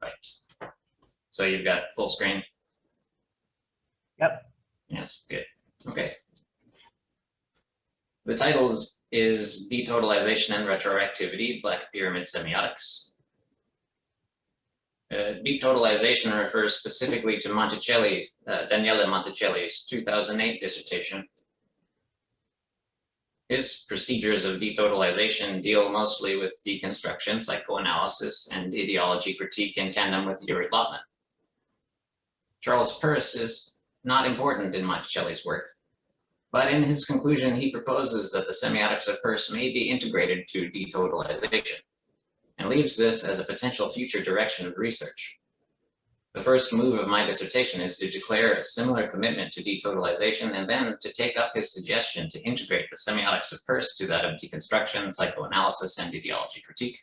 Right. So you've got full screen? Yep. Yes, good. Okay. The title is Detotalization and Retroactivity, Black Pyramid Semiotics. Detotalization refers specifically to Monticelli, Daniele Monticelli's 2008 dissertation. His procedures of detotalization deal mostly with deconstruction, psychoanalysis, and ideology critique in tandem with theory development. Charles Peirce is not important in Monticelli's work, but in his conclusion, he proposes that the semiotics of Peirce may be integrated to detotalization, and leaves this as a potential future direction of research. The first move of my dissertation is to declare a similar commitment to detotalization and then to take up his suggestion to integrate the semiotics of Peirce to that of deconstruction, psychoanalysis, and ideology critique.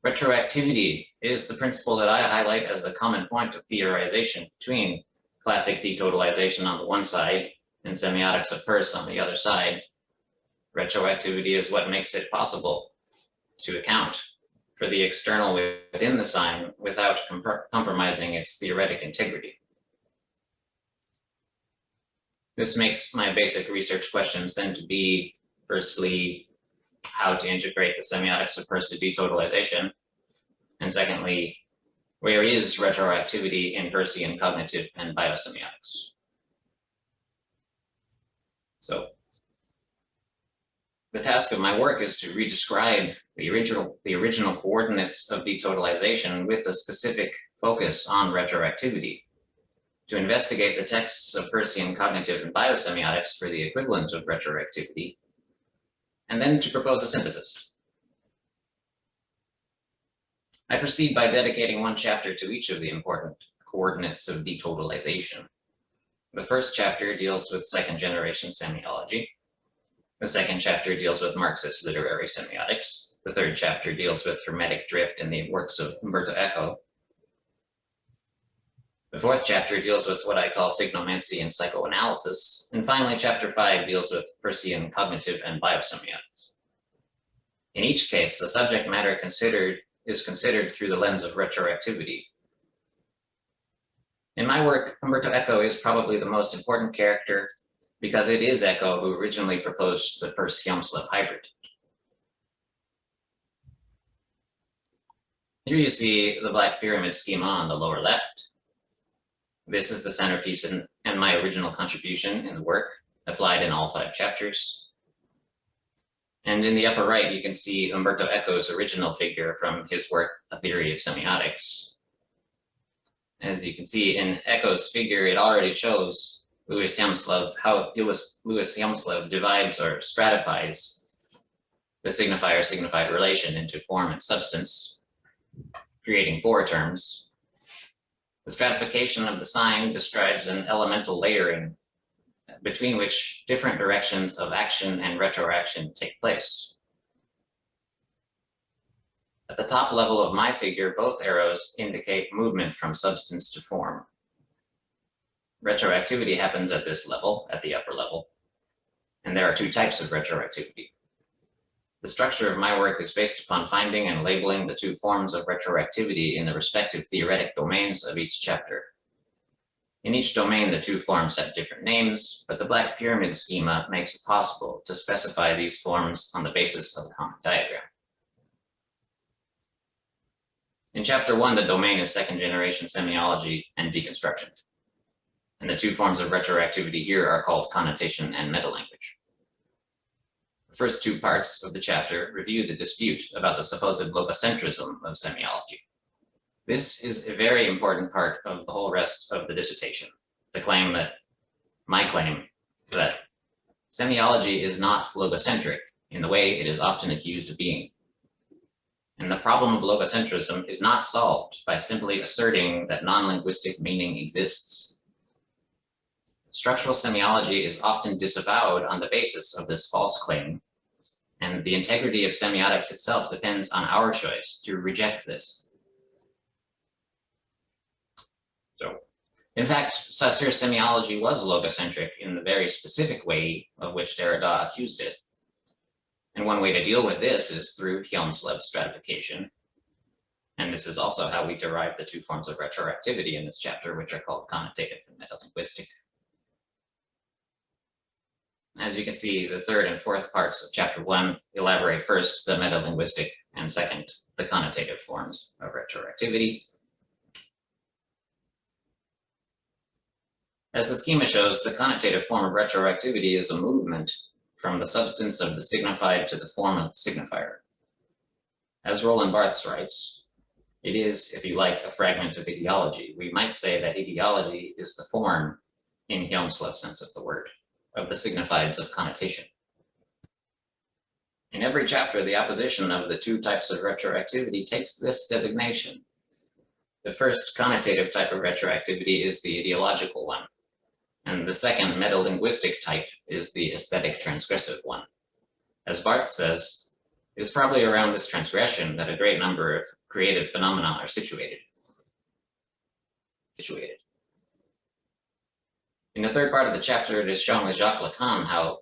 Retroactivity is the principle that I highlight as a common point of theorization between classic detotalization on the one side and semiotics of Peirce on the other side. Retroactivity is what makes it possible to account for the external within the sign without compromising its theoretic integrity. This makes my basic research questions then to be, firstly, how to integrate the semiotics of Peirce to detotalization, and secondly, where is retroactivity in Peircean cognitive and biosemiotics? So, the task of my work is to redescribe the original coordinates of detotalization with a specific focus on retroactivity, to investigate the texts of Peircean cognitive and biosemiotics for the equivalent of retroactivity, and then to propose a synthesis. I proceed by dedicating one chapter to each of the important coordinates of detotalization. The first chapter deals with second-generation semiology. The second chapter deals with Marxist literary semiotics. The third chapter deals with hermetic drift in the works of Umberto Eco. The fourth chapter deals with what I call signomancy and psychoanalysis. And finally, chapter 5 deals with Peircean cognitive and biosemiotics. In each case, the subject matter is considered through the lens of retroactivity. In my work, Umberto Eco is probably the most important character because it is Eco who originally proposed the Peirce-Hjelmslev hybrid. Here you see the Black Pyramid schema on the lower left. This is the centerpiece and my original contribution in the work, applied in all 5 chapters. And in the upper right, you can see Umberto Eco's original figure from his work, A Theory of Semiotics. As you can see in Eco's figure, it already shows how Louis Hjelmslev divides or stratifies the signifier-signified relation into form and substance, creating 4 terms. The stratification of the sign describes an elemental layering between which different directions of action and retroaction take place. At the top level of my figure, both arrows indicate movement from substance to form. Retroactivity happens at this level, at the upper level, and there are 2 types of retroactivity. The structure of my work is based upon finding and labeling the 2 forms of retroactivity in the respective theoretic domains of each chapter. In each domain, the 2 forms have different names, but the Black Pyramid schema makes it possible to specify these forms on the basis of a common diagram. In chapter 1, the domain is second-generation semiology and deconstruction. And the 2 forms of retroactivity here are called connotation and metalanguage. The first 2 parts of the chapter review the dispute about the supposed logocentrism of semiology. This is a very important part of the whole rest of the dissertation, my claim that semiology is not logocentric in the way it is often accused of being. And the problem of logocentrism is not solved by simply asserting that non-linguistic meaning exists. Structural semiology is often disavowed on the basis of this false claim, and the integrity of semiotics itself depends on our choice to reject this. So, in fact, Saussure semiology was logocentric in the very specific way of which Derrida accused it. And one way to deal with this is through Hjelmslev's stratification. And this is also how we derive the two forms of retroactivity in this chapter, which are called connotative and metalinguistic. As you can see, the third and fourth parts of chapter 1 elaborate first the metalinguistic and second the connotative forms of retroactivity. As the schema shows, the connotative form of retroactivity is a movement from the substance of the signified to the form of the signifier. As Roland Barthes writes, it is, if you like, a fragment of ideology. We might say that ideology is the form, in Hjelmslev's sense of the word, of the signifieds of connotation. In every chapter, the opposition of the two types of retroactivity takes this designation. The first connotative type of retroactivity is the ideological one, and the second metalinguistic type is the aesthetic transgressive one. As Barthes says, it is probably around this transgression that a great number of creative phenomena are situated. In the third part of the chapter, it is shown with Jacques Lacan how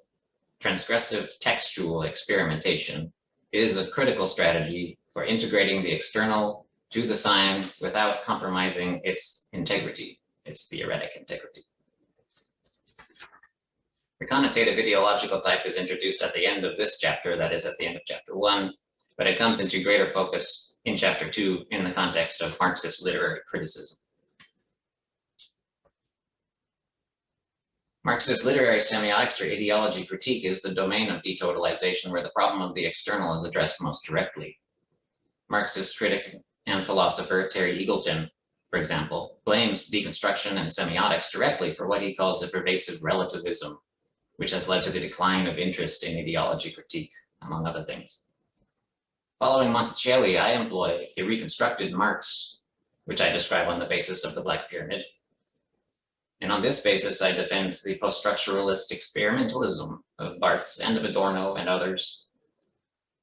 transgressive textual experimentation is a critical strategy for integrating the external to the sign without compromising its integrity, its theoretic integrity. The connotative ideological type is introduced at the end of this chapter, that is at the end of chapter 1, but it comes into greater focus in chapter 2 in the context of Marxist literary criticism. Marxist literary semiotics or ideology critique is the domain of detotalization where the problem of the external is addressed most directly. Marxist critic and philosopher Terry Eagleton, for example, blames deconstruction and semiotics directly for what he calls a pervasive relativism, which has led to the decline of interest in ideology critique, among other things. Following Monticelli, I employ a reconstructed Marx, which I describe on the basis of the Black Pyramid. And on this basis, I defend the post-structuralist experimentalism of Barthes and of Adorno and others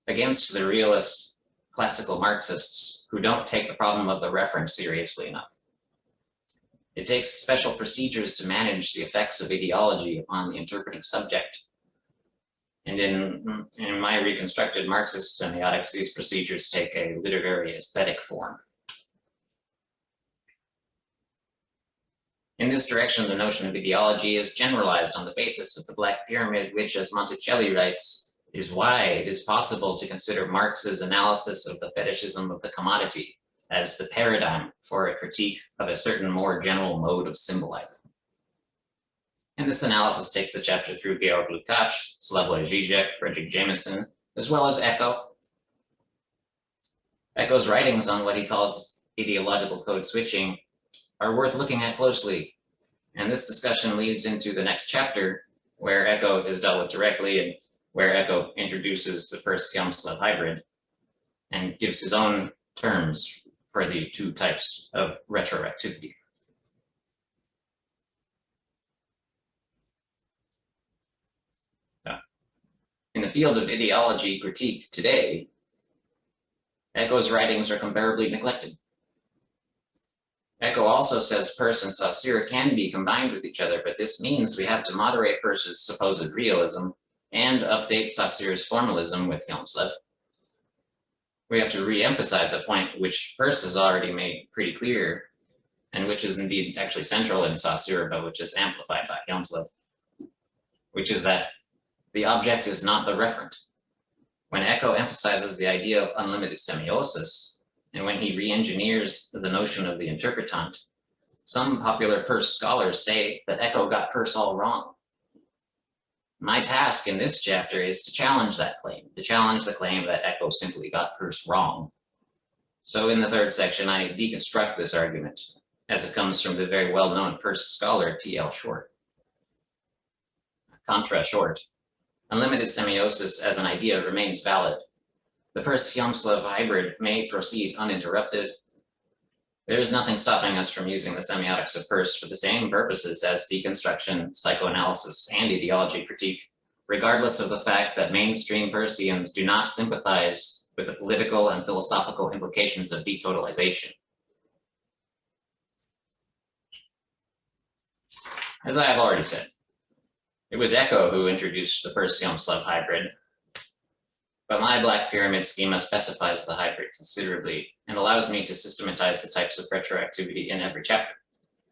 against the realist classical Marxists who don't take the problem of the referent seriously enough. It takes special procedures to manage the effects of ideology upon the interpreting subject. And in my reconstructed Marxist semiotics, these procedures take a literary aesthetic form. In this direction, the notion of ideology is generalized on the basis of the Black Pyramid, which, as Monticelli writes, is why it is possible to consider Marx's analysis of the fetishism of the commodity as the paradigm for a critique of a certain more general mode of symbolizing. And this analysis takes the chapter through Georg Lukács, Slavoj Žižek, Frederick Jameson, as well as Eco. Eco's writings on what he calls ideological code switching are worth looking at closely. And this discussion leads into the next chapter, where Eco is dealt with directly and where Eco introduces the Peirce-Hjelmslev hybrid and gives his own terms for the two types of retroactivity. In the field of ideology critique today, Eco's writings are comparably neglected. Eco also says Peirce and Saussure can be combined with each other, but this means we have to moderate Peirce's supposed realism and update Saussure's formalism with Hjelmslev. We have to re-emphasize a point which Peirce has already made pretty clear, and which is indeed actually central in Saussure, but which is amplified by Hjelmslev, which is that the object is not the referent. When Eco emphasizes the idea of unlimited semiosis, and when he re-engineers the notion of the interpretant, some popular Peirce scholars say that Eco got Peirce all wrong. My task in this chapter is to challenge that claim, to challenge the claim that Eco simply got Peirce wrong. So in the third section, I deconstruct this argument as it comes from the very well-known Peirce scholar T.L. Short. Contra Short, unlimited semiosis as an idea remains valid. The Peirce-Hjelmslev hybrid may proceed uninterrupted. There is nothing stopping us from using the semiotics of Peirce for the same purposes as deconstruction, psychoanalysis, and ideology critique, regardless of the fact that mainstream Peirceans do not sympathize with the political and philosophical implications of detotalization. As I have already said, it was Eco who introduced the Peirce-Hjelmslev hybrid. but my black pyramid schema specifies the hybrid considerably and allows me to systematize the types of retroactivity in every chapter.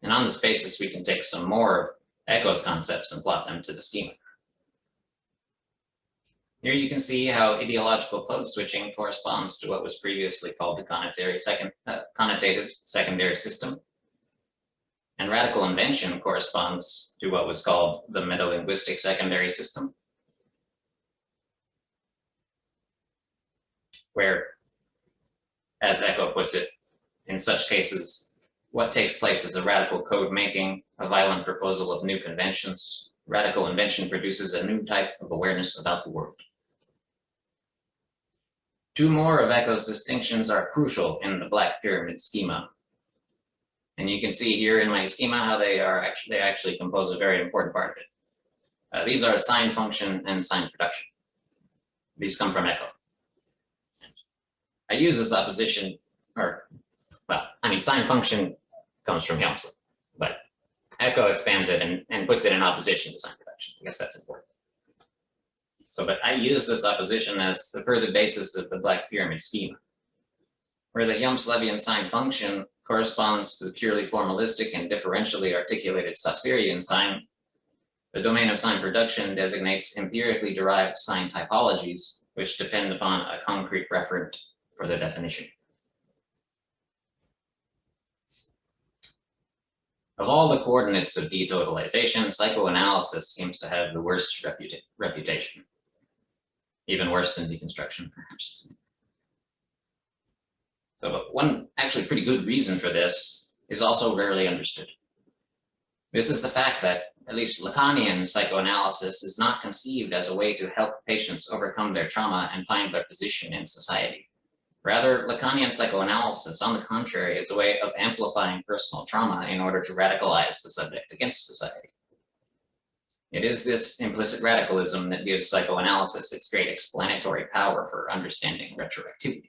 And on this basis, we can take some more of Echo's concepts and plot them to the schema. Here you can see how ideological code switching corresponds to what was previously called the connotative secondary system. And radical invention corresponds to what was called the metalinguistic secondary system, where, as Echo puts it, in such cases, what takes place is a radical code making, a violent proposal of new conventions. Radical invention produces a new type of awareness about the world. Two more of Echo's distinctions are crucial in the black pyramid schema. And you can see here in my schema how they actually compose a very important part of it. These are sign function and sign production. These come from Echo. I use this opposition, sign function comes from Hjelmslev, but Echo expands it and puts it in opposition to sign production. I guess that's important. So, but I use this opposition as the further basis of the black pyramid schema, where the Hjelmslevian sign function corresponds to the purely formalistic and differentially articulated Saussurean sign. The domain of sign production designates empirically derived sign typologies, which depend upon a concrete referent for the definition. Of all the coordinates of detotalization, psychoanalysis seems to have the worst reputation. Even worse than deconstruction, perhaps. So, but one actually pretty good reason for this is also rarely understood. This is the fact that at least Lacanian psychoanalysis is not conceived as a way to help patients overcome their trauma and find their position in society. Rather, Lacanian psychoanalysis, on the contrary, is a way of amplifying personal trauma in order to radicalize the subject against society. It is this implicit radicalism that gives psychoanalysis its great explanatory power for understanding retroactivity.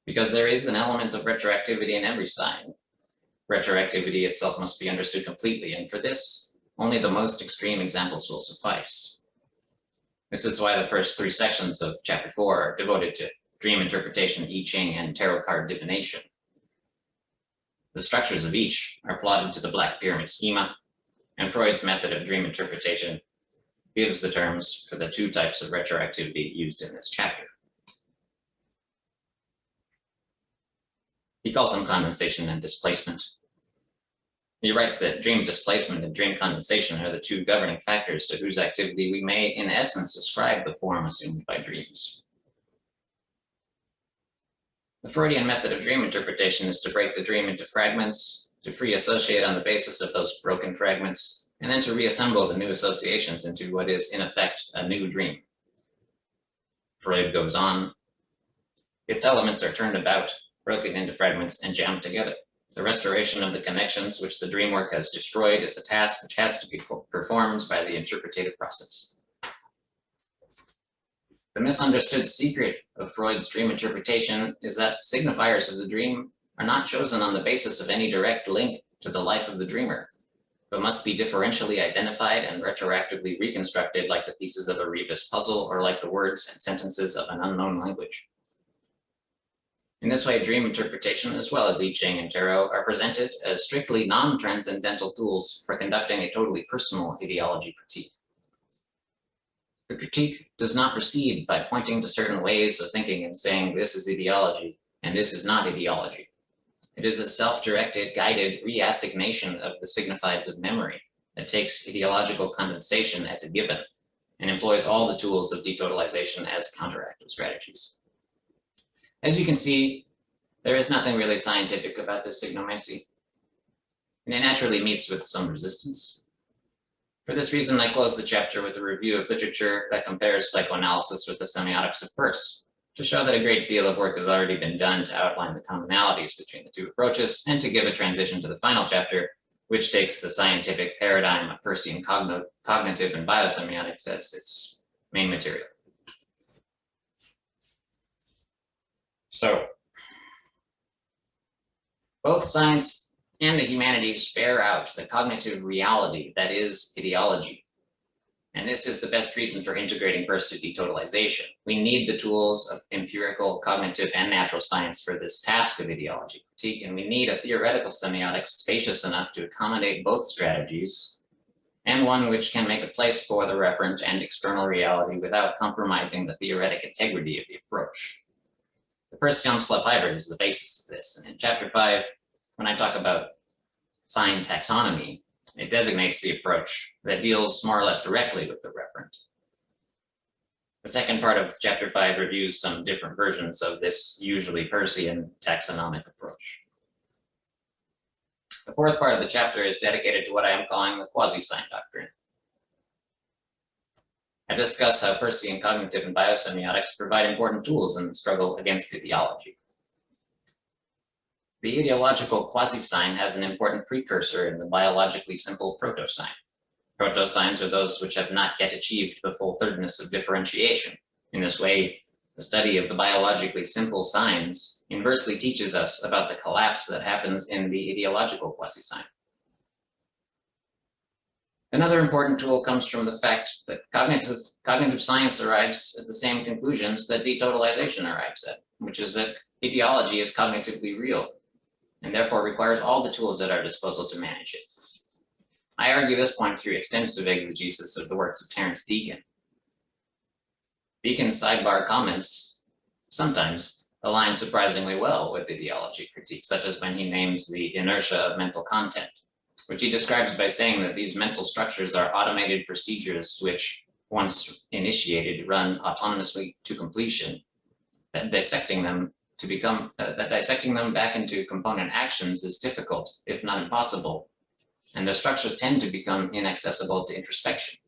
Because there is an element of retroactivity in every sign, retroactivity itself must be understood completely, and for this, only the most extreme examples will suffice. This is why the first 3 sections of chapter 4 are devoted to dream interpretation, I Ching, and tarot card divination. The structures of each are plotted to the black pyramid schema, and Freud's method of dream interpretation gives the terms for the 2 types of retroactivity used in this chapter. He calls them condensation and displacement. He writes that dream displacement and dream condensation are the 2 governing factors to whose activity we may, in essence, ascribe the form assumed by dreams. The Freudian method of dream interpretation is to break the dream into fragments, to free associate on the basis of those broken fragments, and then to reassemble the new associations into what is, in effect, a new dream. Freud goes on, its elements are turned about, broken into fragments, and jammed together. The restoration of the connections which the dream work has destroyed is a task which has to be performed by the interpretative process. The misunderstood secret of Freud's dream interpretation is that signifiers of the dream are not chosen on the basis of any direct link to the life of the dreamer, but must be differentially identified and retroactively reconstructed like the pieces of a rebus puzzle or like the words and sentences of an unknown language. In this way, dream interpretation, as well as I Ching and tarot, are presented as strictly non-transcendental tools for conducting a totally personal ideology critique. The critique does not proceed by pointing to certain ways of thinking and saying this is ideology and this is not ideology. It is a self-directed, guided reassignation of the signifieds of memory that takes ideological condensation as a given and employs all the tools of detotalization as counteractive strategies. As you can see, there is nothing really scientific about this signomancy, and it naturally meets with some resistance. For this reason, I close the chapter with a review of literature that compares psychoanalysis with the semiotics of Peirce, to show that a great deal of work has already been done to outline the commonalities between the 2 approaches, and to give a transition to the final chapter, which takes the scientific paradigm of Peircean cognitive and biosemiotics as its main material. So, both science and the humanities bear out the cognitive reality that is ideology. And this is the best reason for integrating Peirce to detotalization. We need the tools of empirical, cognitive, and natural science for this task of ideology critique, and we need a theoretical semiotics spacious enough to accommodate both strategies, and one which can make a place for the referent and external reality without compromising the theoretic integrity of the approach. The Peirce-Hjelmslev hybrid is the basis of this, and in chapter 5, when I talk about sign taxonomy, it designates the approach that deals more or less directly with the referent. The second part of chapter 5 reviews some different versions of this usually Peircean taxonomic approach. The fourth part of the chapter is dedicated to what I am calling the quasi-sign doctrine. I discuss how Peircean cognitive and biosemiotics provide important tools in the struggle against ideology. The ideological quasi-sign has an important precursor in the biologically simple proto-sign. Proto-signs are those which have not yet achieved the full thirdness of differentiation. In this way, the study of the biologically simple signs inversely teaches us about the collapse that happens in the ideological quasi-sign. Another important tool comes from the fact that cognitive science arrives at the same conclusions that detotalization arrives at, which is that ideology is cognitively real, and therefore requires all the tools at our disposal to manage it. I argue this point through extensive exegesis of the works of Terence Deacon. Deacon's sidebar comments sometimes align surprisingly well with ideology critique, such as when he names the inertia of mental content, which he describes by saying that these mental structures are automated procedures which, once initiated, run autonomously to completion, that dissecting them back into component actions is difficult, if not impossible, and their structures tend to become inaccessible to introspection.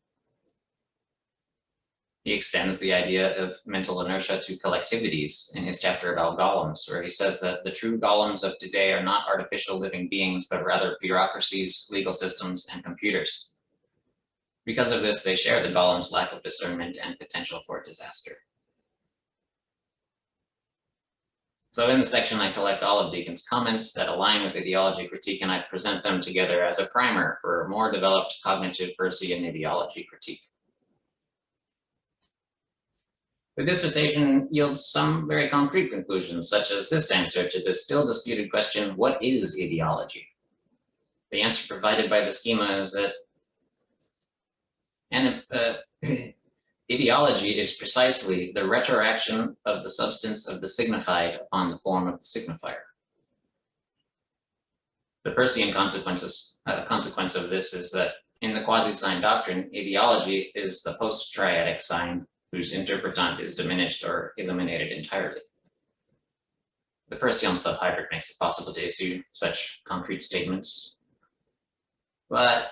He extends the idea of mental inertia to collectivities in his chapter about golems, where he says that the true golems of today are not artificial living beings, but rather bureaucracies, legal systems, and computers. Because of this, they share the golem's lack of discernment and potential for disaster. So in the section, I collect all of Deacon's comments that align with ideology critique, and I present them together as a primer for more developed cognitive Peircean ideology critique. The dissertation yields some very concrete conclusions, such as this answer to the still disputed question, what is ideology? The answer provided by the schema is that ideology is precisely the retroaction of the substance of the signified upon the form of the signifier. The Peircean consequence of this is that in the quasi-sign doctrine, ideology is the post-triadic sign whose interpretant is diminished or eliminated entirely. The Peirce-Hjelmslev hybrid makes it possible to issue such concrete statements, but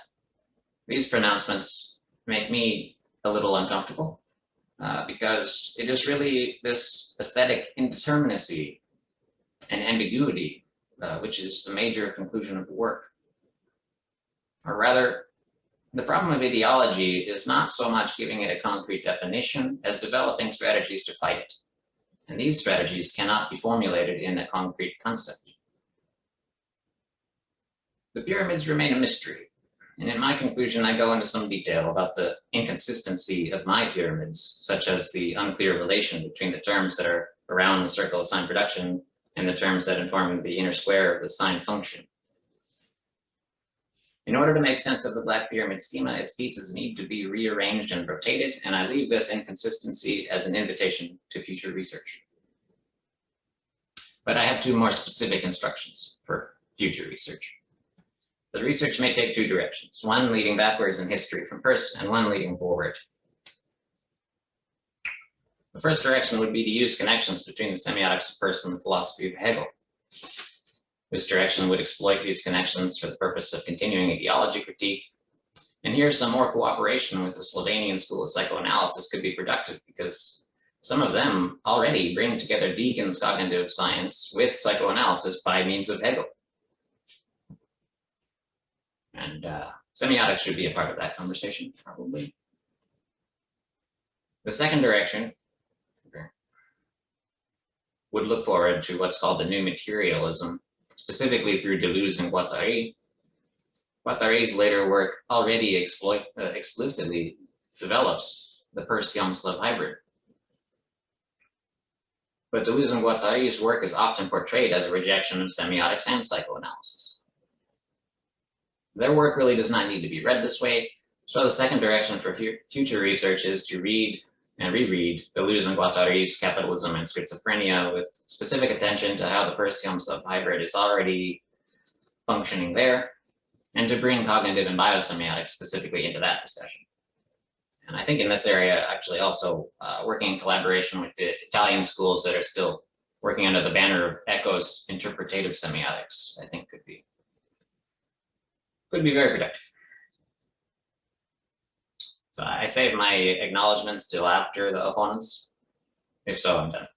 these pronouncements make me a little uncomfortable because it is really this aesthetic indeterminacy and ambiguity which is the major conclusion of the work. Or rather, the problem of ideology is not so much giving it a concrete definition as developing strategies to fight it. And these strategies cannot be formulated in a concrete concept. The pyramids remain a mystery. And in my conclusion, I go into some detail about the inconsistency of my pyramids, such as the unclear relation between the terms that are around the circle of sign production and the terms that inform the inner square of the sign function. In order to make sense of the Black Pyramid schema, its pieces need to be rearranged and rotated, and I leave this inconsistency as an invitation to future research. But I have two more specific instructions for future research. The research may take two directions, one leading backwards in history from Peirce and one leading forward. The first direction would be to use connections between the semiotics of Peirce and the philosophy of Hegel. This direction would exploit these connections for the purpose of continuing ideology critique. And here, some more cooperation with the Slovenian school of psychoanalysis could be productive because some of them already bring together Deacon's cognitive science with psychoanalysis by means of Hegel. And semiotics should be a part of that conversation, probably. The second direction would look forward to what's called the new materialism, specifically through Deleuze and Guattari. Guattari's later work already explicitly develops the Peirce-Hjelmslev hybrid. But Deleuze and Guattari's work is often portrayed as a rejection of semiotics and psychoanalysis. Their work really does not need to be read this way, so the second direction for future research is to read and reread Deleuze and Guattari's Capitalism and Schizophrenia with specific attention to how the Peirce-Hjelmslev hybrid is already functioning there, and to bring cognitive and biosemiotics specifically into that discussion. And I think in this area, actually also working in collaboration with the Italian schools that are still working under the banner of Eco's interpretative semiotics, I think could be very productive. So I save my acknowledgements till after the opponents. If so, I'm done.